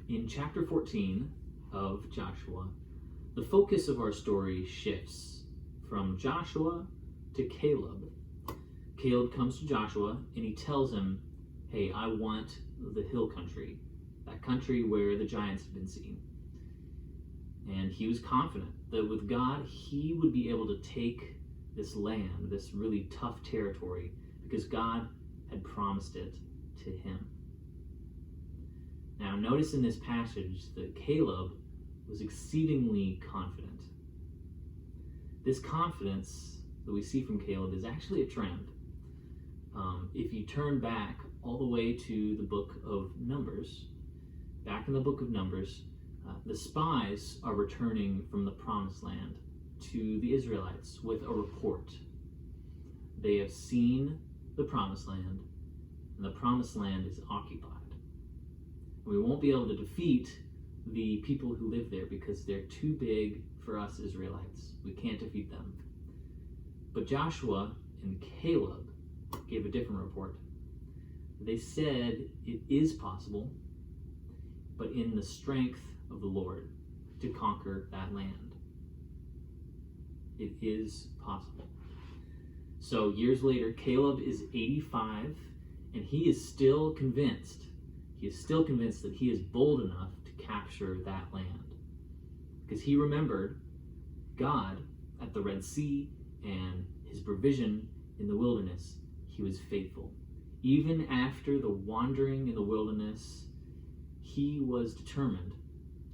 In chapter 14 of Joshua, the focus of our story shifts from Joshua to Caleb. Caleb comes to Joshua and he tells him, hey, I want the hill country, that country where the giants have been seen. And he was confident that with God, he would be able to take this land, this really tough territory, because God had promised it to him. Now, notice in this passage that Caleb was exceedingly confident. This confidence that we see from Caleb is actually a trend. If you turn back all the way to the book of Numbers, back in the book of Numbers, the spies are returning from the promised land to the Israelites with a report. They have seen the promised land, and the promised land is occupied. We won't be able to defeat the people who live there because they're too big for us Israelites. We can't defeat them. But Joshua and Caleb gave a different report. They said it is possible, but in the strength of the Lord, to conquer that land. It is possible. So years later, Caleb is 85, and he is still convinced. He is still convinced that he is bold enough to capture that land. Because he remembered God at the Red Sea and his provision in the wilderness. He was faithful. Even after the wandering in the wilderness, he was determined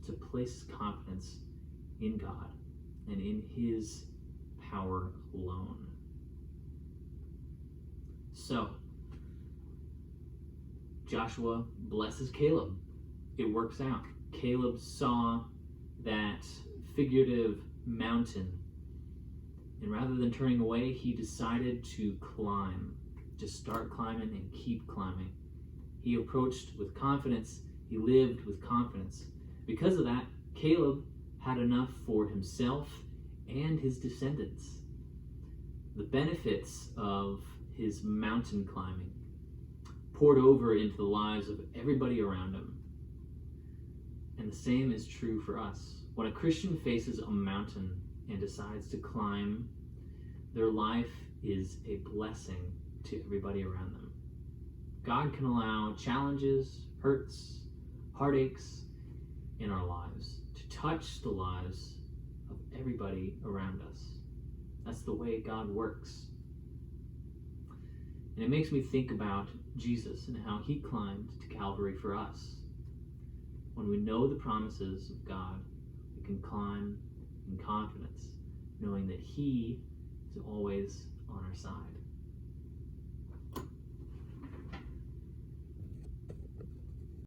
to place his confidence in God and in his power alone. So, Joshua blesses Caleb. It works out. Caleb saw that figurative mountain, and rather than turning away, he decided to climb. Just start climbing and keep climbing. He approached with confidence. He lived with confidence. Because of that, Caleb had enough for himself and his descendants. The benefits of his mountain climbing poured over into the lives of everybody around him. And the same is true for us. When a Christian faces a mountain and decides to climb, their life is a blessing to everybody around them. God can allow challenges, hurts, heartaches in our lives to touch the lives of everybody around us. That's the way God works. And it makes me think about Jesus and how he climbed to Calvary for us. When we know the promises of God, we can climb in confidence, knowing that he is always on our side.